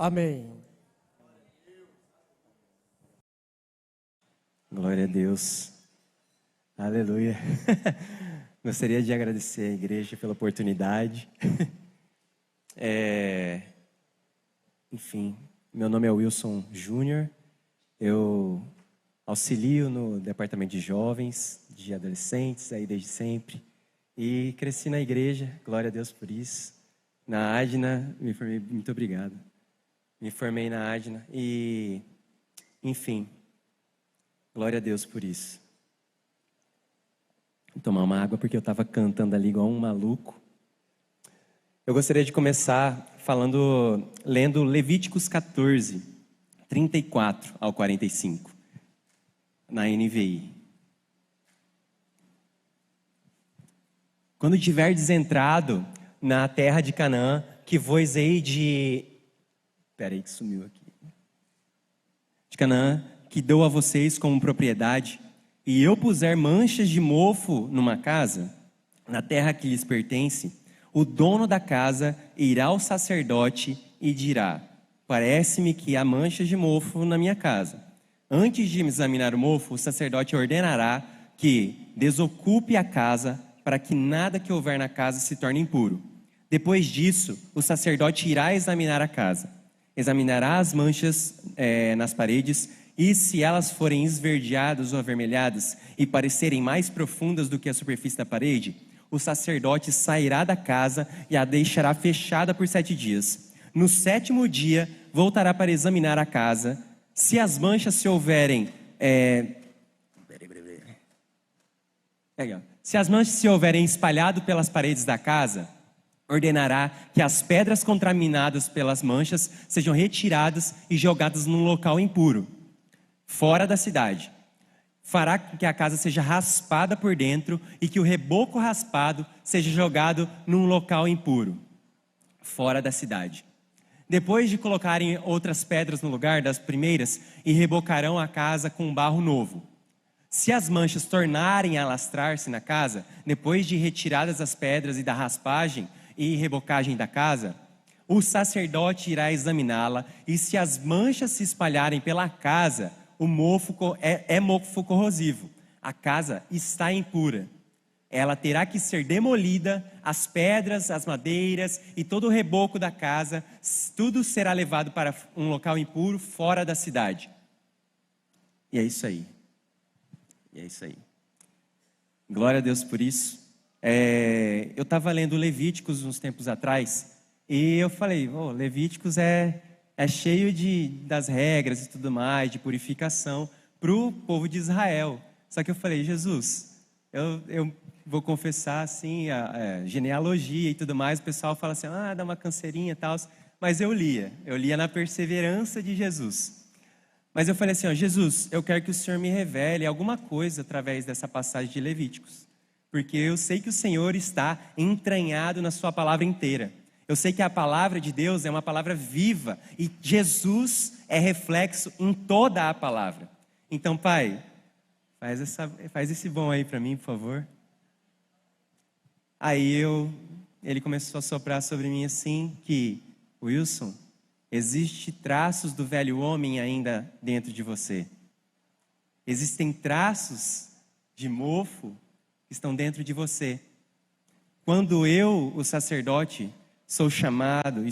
Amém. Glória a Deus. Aleluia. Gostaria de agradecer à igreja pela oportunidade. Enfim, meu nome é Wilson Júnior. Eu auxilio no departamento de jovens, de adolescentes, aí desde sempre. E cresci na igreja, glória a Deus por isso. Na Adna, me formei, muito obrigado. Me formei na Adna e, enfim, glória a Deus por isso. Vou tomar uma água porque eu estava cantando ali igual um maluco. Eu gostaria de começar lendo Levíticos 14, 34 ao 45, na NVI. Quando tiverdes entrado na terra de Canaã, que vos hei de... Espera aí que sumiu aqui. De Canaã, que dou a vocês como propriedade, e eu puser manchas de mofo numa casa, na terra que lhes pertence, o dono da casa irá ao sacerdote e dirá: parece-me que há manchas de mofo na minha casa. Antes de examinar o mofo, o sacerdote ordenará que desocupe a casa, para que nada que houver na casa se torne impuro. Depois disso, o sacerdote irá examinar a casa. Examinará as manchas nas paredes, e se elas forem esverdeadas ou avermelhadas e parecerem mais profundas do que a superfície da parede, o sacerdote sairá da casa e a deixará fechada por 7 dias. No 7º dia, voltará para examinar a casa. Se as manchas se houverem... Se as manchas se houverem espalhado pelas paredes da casa, ordenará que as pedras contaminadas pelas manchas sejam retiradas e jogadas num local impuro, fora da cidade. Fará com que a casa seja raspada por dentro e que o reboco raspado seja jogado num local impuro, fora da cidade. Depois de colocarem outras pedras no lugar das primeiras, e rebocarão a casa com barro novo. Se as manchas tornarem a alastrar-se na casa, depois de retiradas as pedras e da raspagem e rebocagem da casa, o sacerdote irá examiná-la, e se as manchas se espalharem pela casa, o mofo é mofo corrosivo. A casa está impura. Ela terá que ser demolida, as pedras, as madeiras e todo o reboco da casa, tudo será levado para um local impuro fora da cidade. E é isso aí. Glória a Deus por isso. Eu estava lendo Levíticos uns tempos atrás, e eu falei, Levíticos é cheio das regras e tudo mais, de purificação para o povo de Israel. Só que eu falei, Jesus, eu vou confessar assim, a genealogia e tudo mais, o pessoal fala assim, dá uma canseirinha e tal, mas eu lia na perseverança de Jesus. Mas eu falei assim, Jesus, eu quero que o Senhor me revele alguma coisa através dessa passagem de Levíticos, porque eu sei que o Senhor está entranhado na sua palavra inteira. Eu sei que a palavra de Deus é uma palavra viva, e Jesus é reflexo em toda a palavra. Então, Pai, faz esse bom aí para mim, por favor. Aí ele começou a soprar sobre mim assim, que, Wilson, existem traços do velho homem ainda dentro de você. Existem traços de mofo que estão dentro de você. Quando eu, o sacerdote, sou chamado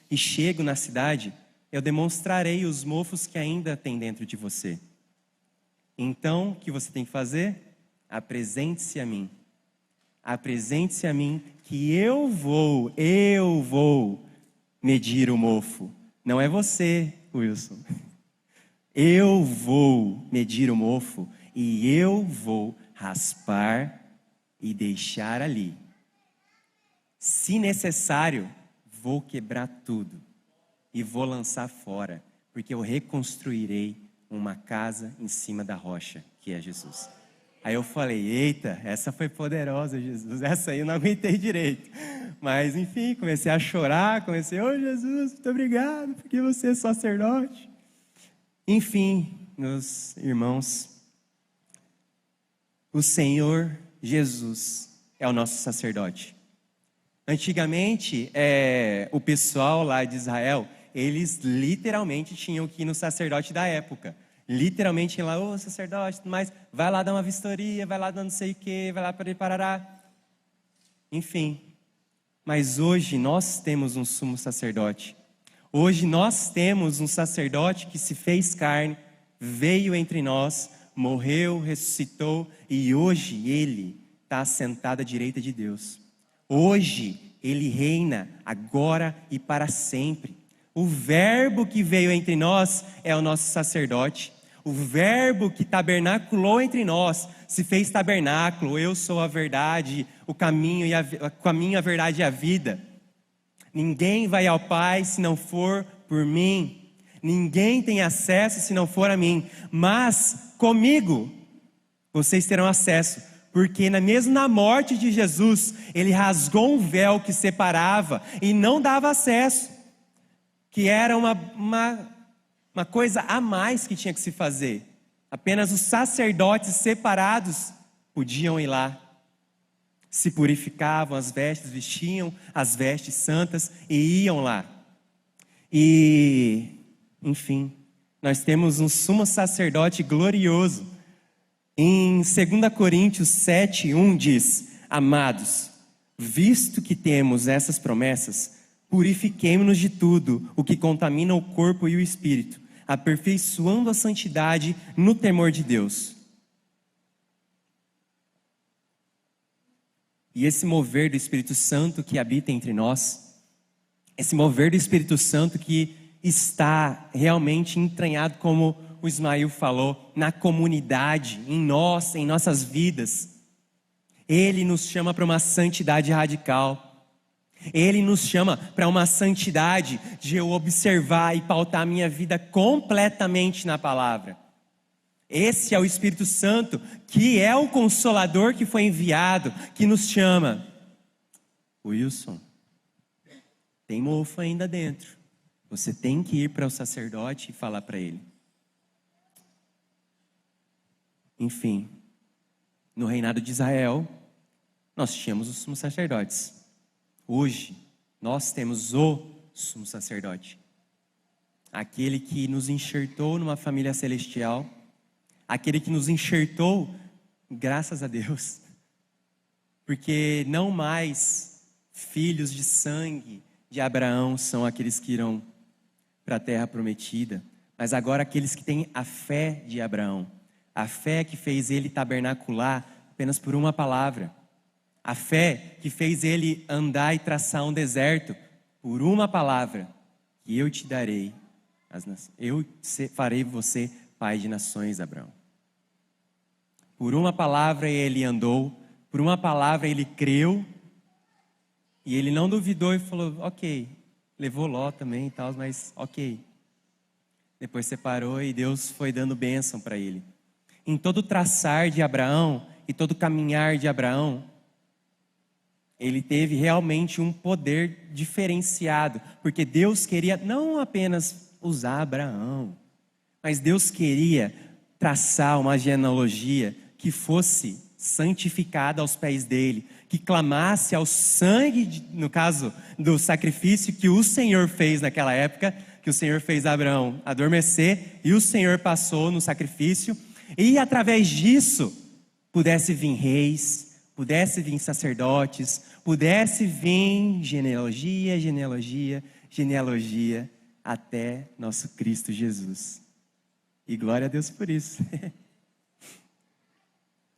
e chego na cidade, eu demonstrarei os mofos que ainda tem dentro de você. Então, o que você tem que fazer? Apresente-se a mim. Apresente-se a mim, que eu vou medir o mofo. Não é você, Wilson. Eu vou medir o mofo e eu vou raspar e deixar ali. Se necessário, vou quebrar tudo e vou lançar fora, porque eu reconstruirei uma casa em cima da rocha, que é Jesus. Aí eu falei, eita, essa foi poderosa, Jesus, essa aí eu não aguentei direito. Mas enfim, comecei a chorar, Jesus, muito obrigado, porque você é sacerdote. Enfim, meus irmãos, o Senhor Jesus é o nosso sacerdote. Antigamente, o pessoal lá de Israel, eles literalmente tinham que ir no sacerdote da época. Literalmente ir lá, ô sacerdote, mas vai lá dar uma vistoria, vai lá dar não sei o quê, vai lá para parará. Enfim, mas hoje nós temos um sumo sacerdote. Hoje nós temos um sacerdote que se fez carne, veio entre nós, morreu, ressuscitou e hoje ele está assentado à direita de Deus. Hoje ele reina agora e para sempre. O verbo que veio entre nós é o nosso sacerdote. O verbo que tabernaculou entre nós, se fez tabernáculo. Eu sou a verdade, o caminho, a verdade e a vida. Ninguém vai ao Pai se não for por mim. Ninguém tem acesso se não for a mim. Mas comigo vocês terão acesso. Porque mesmo na morte de Jesus, ele rasgou um véu que separava e não dava acesso. Que era uma coisa a mais que tinha que se fazer. Apenas os sacerdotes separados podiam ir lá. Se purificavam as vestes, vestiam as vestes santas e iam lá. E, enfim, nós temos um sumo sacerdote glorioso. Em 2 Coríntios 7:1 diz: Amados, visto que temos essas promessas, purifiquemo-nos de tudo o que contamina o corpo e o espírito, aperfeiçoando a santidade no temor de Deus. E esse mover do Espírito Santo que habita entre nós, esse mover do Espírito Santo que está realmente entranhado, como o Ismael falou, na comunidade, em nós, em nossas vidas. Ele nos chama para uma santidade radical. Ele nos chama para uma santidade de eu observar e pautar a minha vida completamente na palavra. Esse é o Espírito Santo, que é o Consolador que foi enviado, que nos chama. Wilson, tem mofo ainda dentro. Você tem que ir para o sacerdote e falar para ele. Enfim, no reinado de Israel, nós tínhamos os sumos sacerdotes. Hoje, nós temos o sumo sacerdote. Aquele que nos enxertou numa família celestial. Aquele que nos enxertou, graças a Deus. Porque não mais filhos de sangue de Abraão são aqueles que irão para a terra prometida. Mas agora aqueles que têm a fé de Abraão. A fé que fez ele tabernacular apenas por uma palavra. A fé que fez ele andar e traçar um deserto por uma palavra. Que eu te darei, eu farei você pai de nações, Abraão. Por uma palavra ele andou, por uma palavra ele creu. E ele não duvidou e falou, ok. Levou Ló também e tal, mas ok. Depois separou e Deus foi dando bênção para ele. Em todo o traçar de Abraão e todo o caminhar de Abraão, ele teve realmente um poder diferenciado, porque Deus queria não apenas usar Abraão, mas Deus queria traçar uma genealogia que fosse santificada aos pés dele, que clamasse ao sangue, no caso do sacrifício que o Senhor fez naquela época, que o Senhor fez Abraão adormecer, e o Senhor passou no sacrifício, e através disso, pudesse vir reis, pudesse vir sacerdotes, pudesse vir genealogia, até nosso Cristo Jesus. E glória a Deus por isso.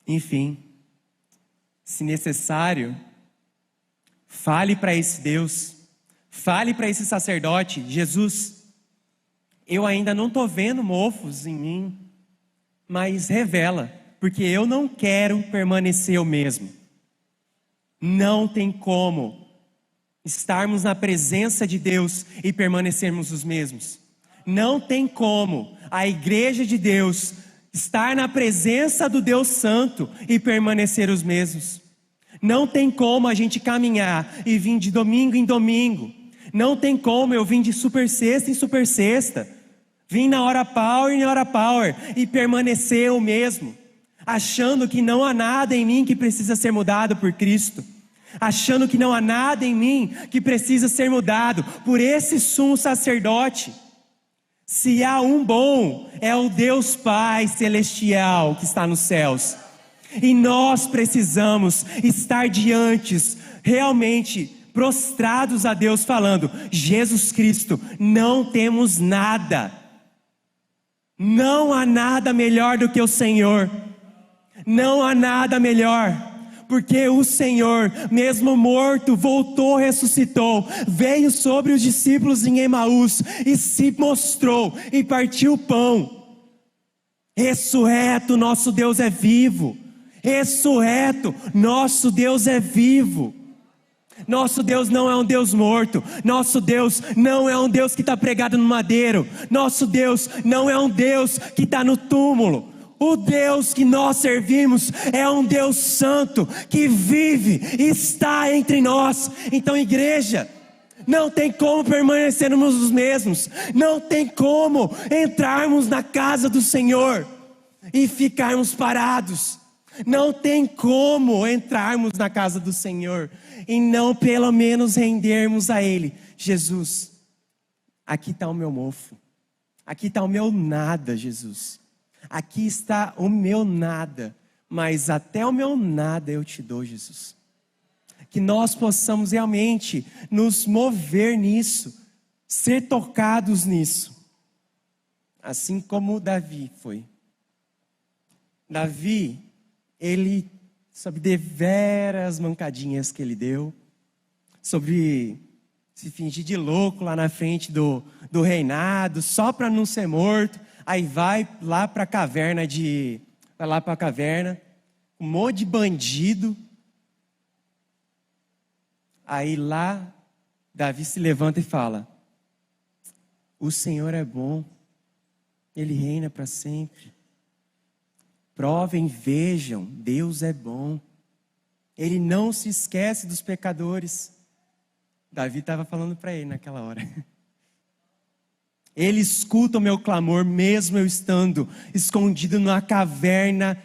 Enfim, se necessário, fale para esse Deus, fale para esse sacerdote, Jesus, eu ainda não estou vendo mofos em mim, mas revela, porque eu não quero permanecer o mesmo. Não tem como estarmos na presença de Deus e permanecermos os mesmos. Não tem como a igreja de Deus estar na presença do Deus Santo e permanecer os mesmos. Não tem como a gente caminhar e vir de domingo em domingo. Não tem como eu vir de super sexta em super sexta. Vim na hora power em hora power e permanecer o mesmo, achando que não há nada em mim que precisa ser mudado por Cristo. achando que não há nada em mim que precisa ser mudado por esse sumo sacerdote. Se há um bom, é o Deus Pai Celestial que está nos céus. E nós precisamos estar realmente prostrados a Deus, falando: Jesus Cristo, não temos nada. Não há nada melhor do que o Senhor. Não há nada melhor. Porque o Senhor, mesmo morto, voltou, ressuscitou, veio sobre os discípulos em Emaús e se mostrou e partiu o pão. Ressurreto, nosso Deus é vivo. Ressurreto, nosso Deus é vivo. Nosso Deus não é um Deus morto. Nosso Deus não é um Deus que está pregado no madeiro. Nosso Deus não é um Deus que está no túmulo. O Deus que nós servimos é um Deus santo, que vive e está entre nós. Então, igreja, não tem como permanecermos os mesmos. Não tem como entrarmos na casa do Senhor e ficarmos parados. Não tem como entrarmos na casa do Senhor e não pelo menos rendermos a Ele. Jesus, aqui está o meu mofo. Aqui está o meu nada, Jesus. Aqui está o meu nada, mas até o meu nada eu te dou, Jesus. Que nós possamos realmente nos mover nisso, ser tocados nisso. Assim como Davi foi. Davi, ele, sobre deveras mancadinhas que ele deu, sobre se fingir de louco lá na frente do reinado, só para não ser morto. Aí vai lá para a caverna, um monte de bandido. Aí lá, Davi se levanta e fala: o Senhor é bom, Ele reina para sempre. Provem, vejam, Deus é bom. Ele não se esquece dos pecadores. Davi estava falando para ele naquela hora. Ele escuta o meu clamor, mesmo eu estando escondido numa caverna,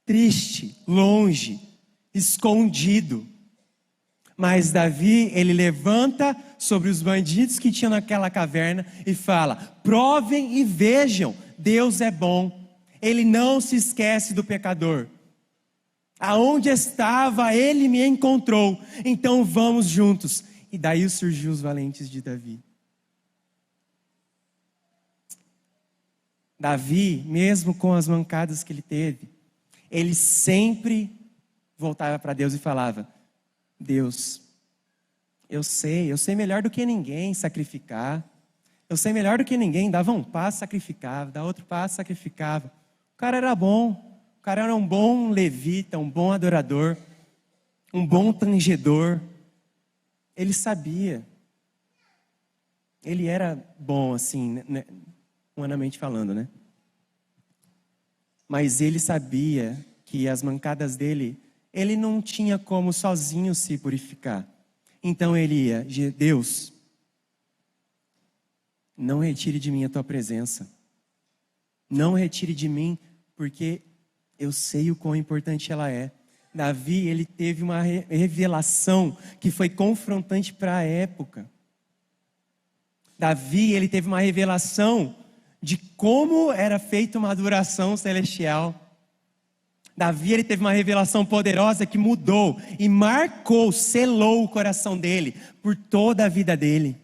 triste, longe, escondido. Mas Davi, ele levanta sobre os bandidos que tinham naquela caverna e fala: provem e vejam, Deus é bom. Ele não se esquece do pecador. Aonde estava, Ele me encontrou. Então vamos juntos. E daí surgiu os valentes de Davi. Davi, mesmo com as mancadas que ele teve, ele sempre voltava para Deus e falava: Deus, eu sei melhor do que ninguém sacrificar. Eu sei melhor do que ninguém, dava um passo, sacrificava, dava outro passo, sacrificava. O cara era bom, o cara era um bom levita, um bom adorador, um bom tangedor. Ele sabia. Ele era bom, assim, né, humanamente falando, né? Mas ele sabia que as mancadas dele, ele não tinha como sozinho se purificar. Então ele ia: Deus, não retire de mim a tua presença. Não retire de mim, porque eu sei o quão importante ela é. Davi, ele teve uma revelação que foi confrontante para a época. Davi, ele teve uma revelação de como era feita uma adoração celestial. Davi, ele teve uma revelação poderosa que mudou e marcou, selou o coração dele por toda a vida dele.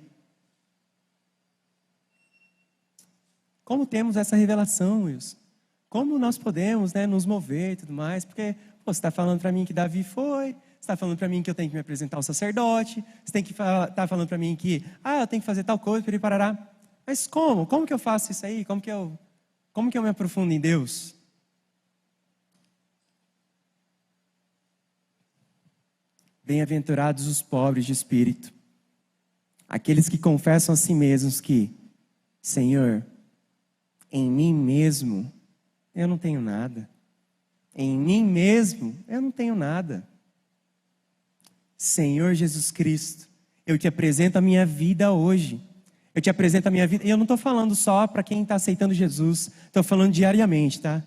Como temos essa revelação, Wilson? Como nós podemos, né, nos mover e tudo mais? Porque você está falando para mim que Davi foi, você está falando para mim que eu tenho que me apresentar ao sacerdote, você tem que tá falando para mim que eu tenho que fazer tal coisa, parará. Mas como? Como que eu faço isso aí? Como que eu me aprofundo em Deus? Bem-aventurados os pobres de espírito, aqueles que confessam a si mesmos que: Senhor, em mim mesmo eu não tenho nada. Em mim mesmo eu não tenho nada. Senhor Jesus Cristo, eu te apresento a minha vida hoje. Eu te apresento a minha vida. E eu não estou falando só para quem está aceitando Jesus. Estou falando diariamente, tá?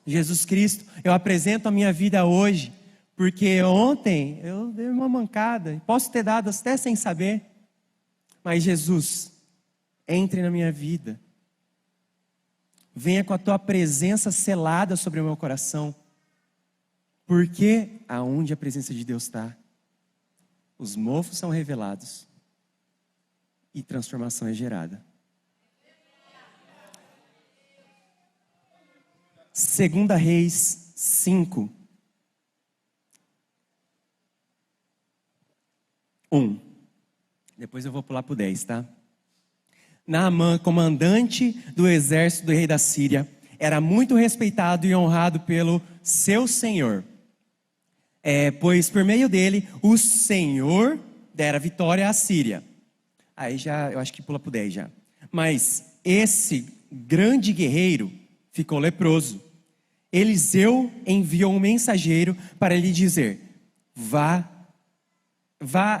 Jesus Cristo, eu apresento a minha vida hoje, porque ontem eu dei uma mancada, posso ter dado até sem saber, mas Jesus, entre na minha vida, venha com a tua presença selada sobre o meu coração, porque aonde a presença de Deus está, os mofos são revelados e transformação é gerada. 2 Reis 5, 1. Depois eu vou pular para o 10, tá? Naamã, comandante do exército do rei da Síria, era muito respeitado e honrado pelo seu senhor. Pois por meio dele, o Senhor dera vitória à Síria. Aí já, eu acho que pula para o 10 já. Mas esse grande guerreiro ficou leproso. Eliseu enviou um mensageiro para lhe dizer: vá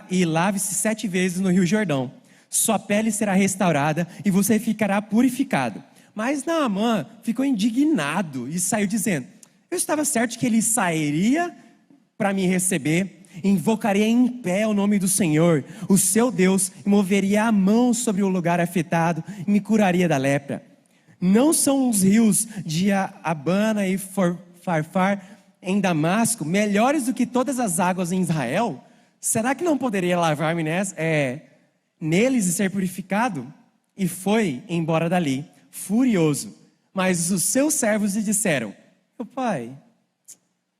e lave-se 7 vezes no Rio Jordão. Sua pele será restaurada e você ficará purificado. Mas Naamã ficou indignado e saiu dizendo: eu estava certo que ele sairia para me receber, invocaria em pé o nome do Senhor, o seu Deus, e moveria a mão sobre o lugar afetado e me curaria da lepra. Não são os rios de Abana e Farfar em Damasco melhores do que todas as águas em Israel? Será que não poderia lavar-me neles e ser purificado? E foi embora dali, furioso. Mas os seus servos lhe disseram: meu pai,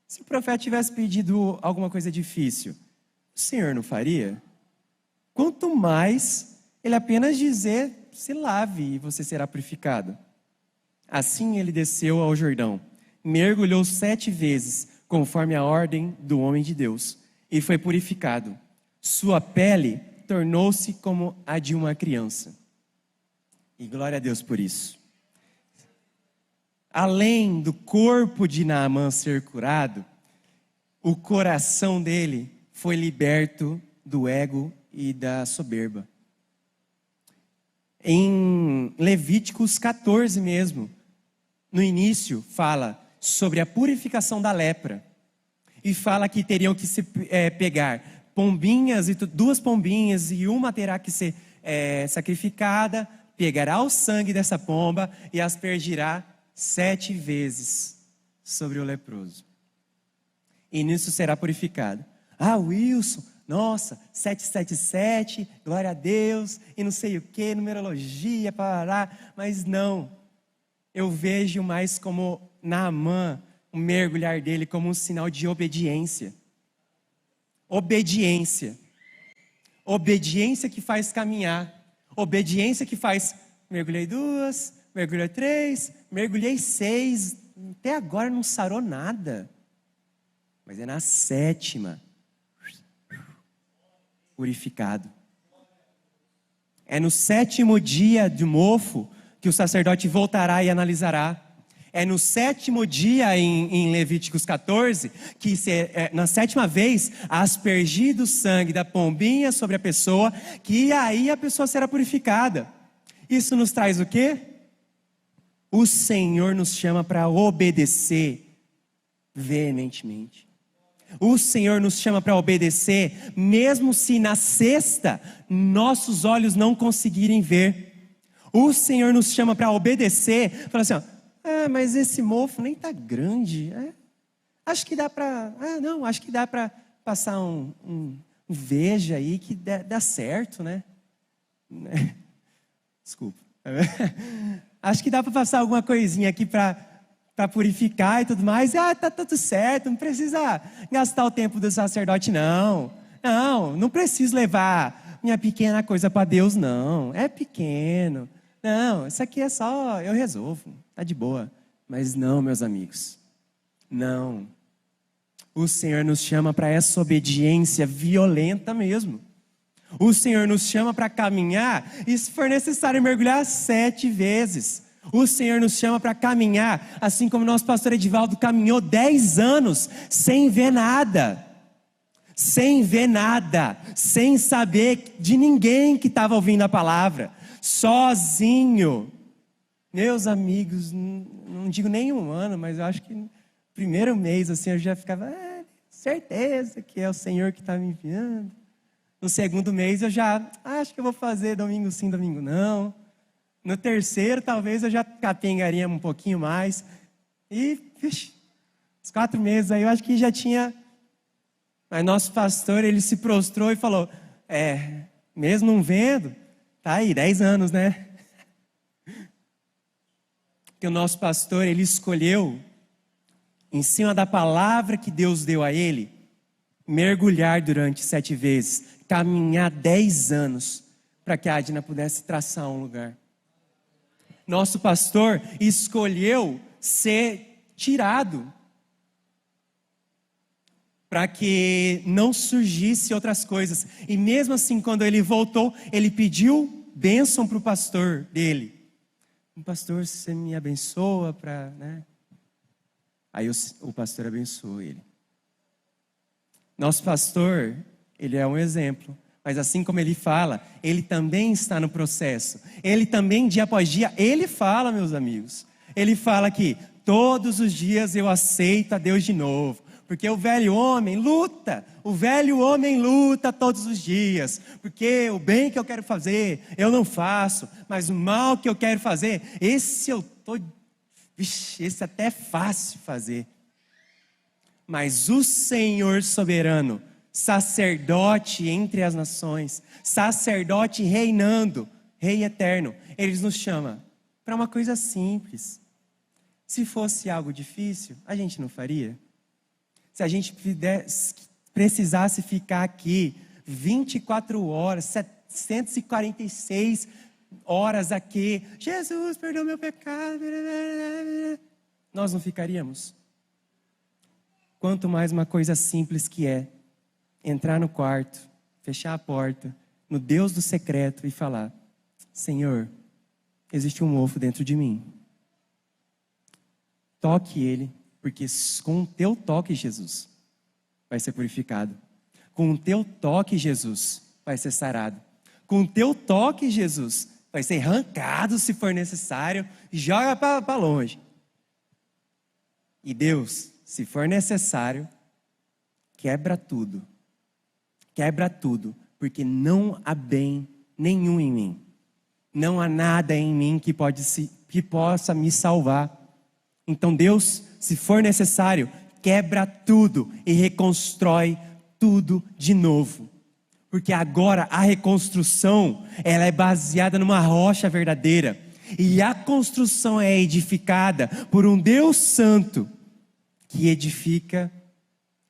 se o profeta tivesse pedido alguma coisa difícil, o Senhor não faria? Quanto mais ele apenas dizer: se lave e você será purificado. Assim ele desceu ao Jordão, mergulhou 7 vezes, conforme a ordem do homem de Deus, e foi purificado. Sua pele tornou-se como a de uma criança. E glória a Deus por isso. Além do corpo de Naamã ser curado, o coração dele foi liberto do ego e da soberba. Em Levíticos 14 mesmo, no início fala sobre a purificação da lepra. E fala que teriam que se pegar pombinhas, 2 pombinhas, e uma terá que ser sacrificada, pegará o sangue dessa pomba e aspergirá 7 vezes sobre o leproso. E nisso será purificado. Ah, Wilson, nossa, 777, glória a Deus, e não sei o que, numerologia, parará, mas não. Eu vejo mais como Naamã, o mergulhar dele como um sinal de obediência. Obediência. Obediência que faz caminhar. Obediência que faz, mergulhei 2, mergulhei 3, mergulhei 6, até agora não sarou nada. Mas é na 7ª, purificado. É no 7º dia do mofo que o sacerdote voltará e analisará. É no 7º dia em Levíticos 14, que na 7ª vez, aspergido o sangue da pombinha sobre a pessoa, que aí a pessoa será purificada. Isso nos traz o quê? O Senhor nos chama para obedecer veementemente. O Senhor nos chama para obedecer, mesmo se na 6ª nossos olhos não conseguirem ver. O Senhor nos chama para obedecer, fala assim, mas esse mofo nem está grande, acho que dá para, acho que dá para passar um veja aí que dá certo, né? Desculpa. Acho que dá para passar alguma coisinha aqui para purificar e tudo mais, tá tudo certo, não precisa gastar o tempo do sacerdote não preciso levar minha pequena coisa para Deus não, é pequeno, não, isso aqui é só, eu resolvo, tá de boa. Mas não, meus amigos, não, o Senhor nos chama para essa obediência violenta mesmo. O Senhor nos chama para caminhar, e se for necessário mergulhar 7 vezes. O Senhor nos chama para caminhar, assim como nosso pastor Edivaldo caminhou 10 anos, sem ver nada, sem saber de ninguém que estava ouvindo a palavra, sozinho. Meus amigos, não digo nem 1 ano, mas eu acho que no primeiro mês assim, eu já ficava, certeza que é o Senhor que está me enviando. No segundo mês eu já, acho que eu vou fazer domingo sim, domingo não. No terceiro talvez eu já capengaria um pouquinho mais. E, os 4 meses aí eu acho que já tinha. Mas nosso pastor, ele se prostrou e falou, mesmo não vendo, tá aí, 10 anos, né? Que o nosso pastor, ele escolheu, em cima da palavra que Deus deu a ele, mergulhar durante 7 vezes, caminhar 10 anos, para que a Adna pudesse traçar um lugar. Nosso pastor escolheu ser tirado, para que não surgisse outras coisas. E mesmo assim, quando ele voltou, ele pediu bênção para o pastor dele. Pastor, você me abençoa para, né? Aí o pastor abençoou ele. Nosso pastor, ele é um exemplo. Mas assim como ele fala, ele também está no processo. Ele também, dia após dia, ele fala, meus amigos. Ele fala que todos os dias eu aceito a Deus de novo. Porque o velho homem luta todos os dias. Porque o bem que eu quero fazer, eu não faço. Mas o mal que eu quero fazer, esse até é fácil fazer. Mas o Senhor soberano, sacerdote entre as nações, sacerdote reinando, rei eterno, Ele nos chama para uma coisa simples. Se fosse algo difícil, a gente não faria? Se a gente precisasse ficar aqui 24 horas, 746 horas aqui, Jesus, perdoa meu pecado, nós não ficaríamos? Quanto mais uma coisa simples que é entrar no quarto, fechar a porta, no Deus do secreto e falar, Senhor, existe um mofo dentro de mim. Toque ele. Porque com o teu toque, Jesus, vai ser purificado. Com o teu toque, Jesus, vai ser sarado. Com o teu toque, Jesus, vai ser arrancado se for necessário. Joga para longe. E Deus, se for necessário, quebra tudo. Quebra tudo. Porque não há bem nenhum em mim. Não há nada em mim que possa me salvar. Então Deus, se for necessário, quebra tudo e reconstrói tudo de novo. Porque agora a reconstrução, ela é baseada numa rocha verdadeira. E a construção é edificada por um Deus santo, que edifica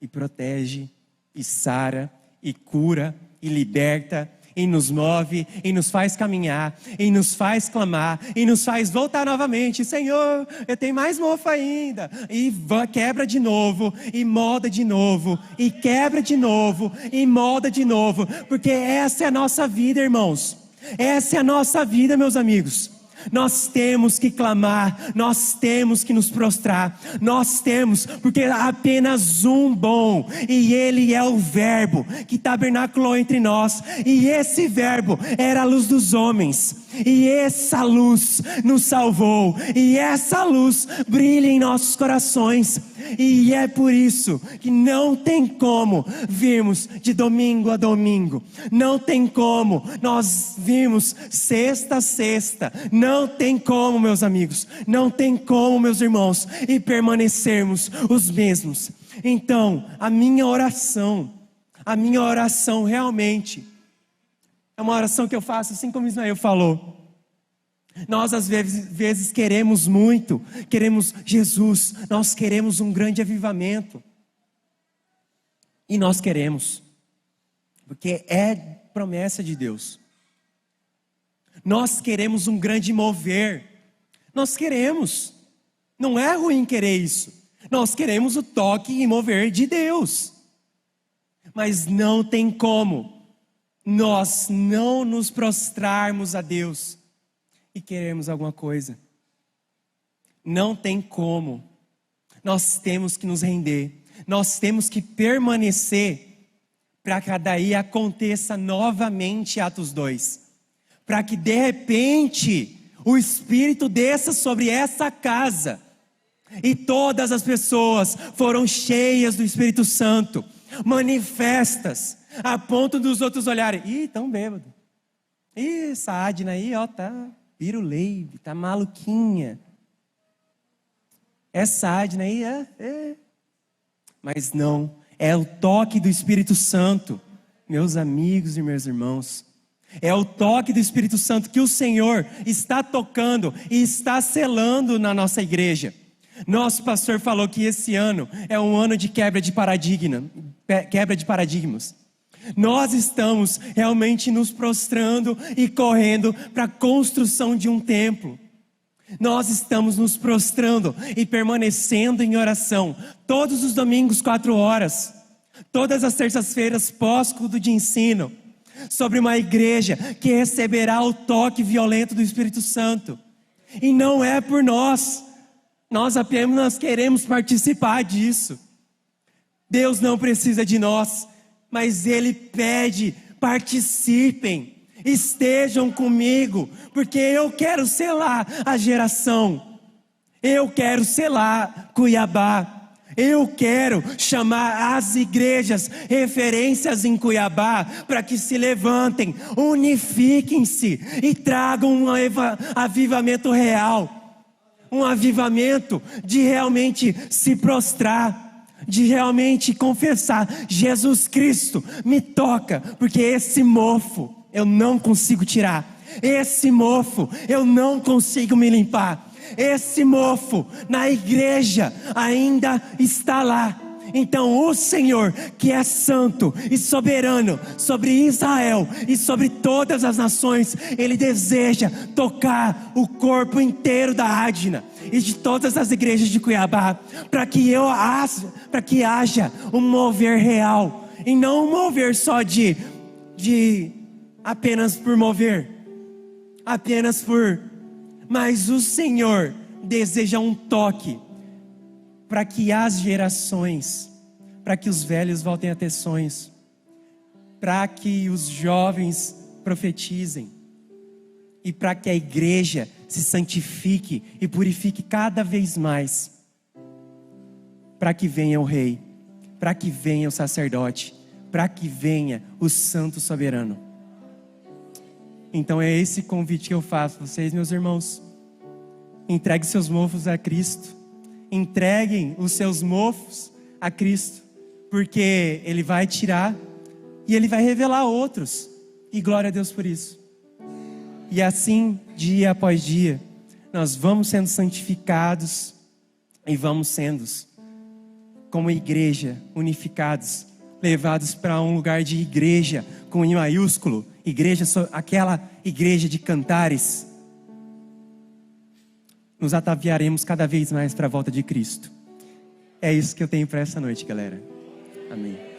e protege, e sara, e cura, e liberta, e nos move, e nos faz caminhar, e nos faz clamar, e nos faz voltar novamente. Senhor, eu tenho mais mofo ainda. E quebra de novo, e molda de novo, e quebra de novo, e molda de novo. Porque essa é a nossa vida, irmãos. Essa é a nossa vida, meus amigos. Nós temos que clamar, nós temos que nos prostrar, nós temos, porque há apenas um bom, e Ele é o Verbo que tabernaculou entre nós, e esse Verbo era a luz dos homens, e essa luz nos salvou, e essa luz brilha em nossos corações, e é por isso que não tem como virmos de domingo a domingo, não tem como nós virmos sexta a sexta, não tem como, meus amigos, não tem como, meus irmãos, e permanecermos os mesmos. Então, a minha oração realmente é uma oração que eu faço assim como Ismael falou. Nós às vezes queremos muito, queremos Jesus, nós queremos um grande avivamento. E nós queremos, porque é promessa de Deus. Nós queremos um grande mover, nós queremos, não é ruim querer isso. Nós queremos o toque e mover de Deus. Mas não tem como nós não nos prostrarmos a Deus e queremos alguma coisa. Não tem como. Nós temos que nos render. Nós temos que permanecer para que daí aconteça novamente Atos 2. Para que de repente o Espírito desça sobre essa casa. E todas as pessoas foram cheias do Espírito Santo, manifestas, a ponto dos outros olharem: ih, tão bêbado. Ih, essa Adna aí, ó, tá piruleibe, tá maluquinha. Essa Adna aí, Mas não, é o toque do Espírito Santo, meus amigos e meus irmãos. É o toque do Espírito Santo que o Senhor está tocando e está selando na nossa igreja. Nosso pastor falou que esse ano é um ano de quebra de paradigmas. Nós estamos realmente nos prostrando e correndo para a construção de um templo. Nós estamos nos prostrando e permanecendo em oração todos os domingos 4 horas, todas as terças-feiras pós-culto de ensino, sobre uma igreja que receberá o toque violento do Espírito Santo. E não é por nós apenas queremos participar disso. Deus não precisa de nós, mas Ele pede: participem, estejam comigo, porque eu quero selar a geração, eu quero selar Cuiabá, eu quero chamar as igrejas referências em Cuiabá para que se levantem, unifiquem-se e tragam um avivamento real. Um avivamento de realmente se prostrar, de realmente confessar: Jesus Cristo, me toca, porque esse mofo eu não consigo tirar, esse mofo eu não consigo me limpar, esse mofo na igreja ainda está lá. Então o Senhor, que é santo e soberano sobre Israel e sobre todas as nações, Ele deseja tocar o corpo inteiro da Adna e de todas as igrejas de Cuiabá, para que haja um mover real, e não um mover só de apenas por mover, mas o Senhor deseja um toque, para que as gerações, para que os velhos voltem a ter sonhos, para que os jovens profetizem, e para que a igreja se santifique e purifique cada vez mais, para que venha o rei, para que venha o sacerdote, para que venha o santo soberano. Então é esse convite que eu faço a vocês, meus irmãos. Entregue seus mofos a Cristo. Entreguem os seus mofos a Cristo, porque Ele vai tirar e Ele vai revelar outros, e glória a Deus por isso. E assim, dia após dia, nós vamos sendo santificados e vamos sendo, como igreja, unificados, levados para um lugar de igreja com I maiúsculo, igreja, aquela igreja de cantares. Nos ataviaremos cada vez mais para a volta de Cristo. É isso que eu tenho para essa noite, galera. Amém.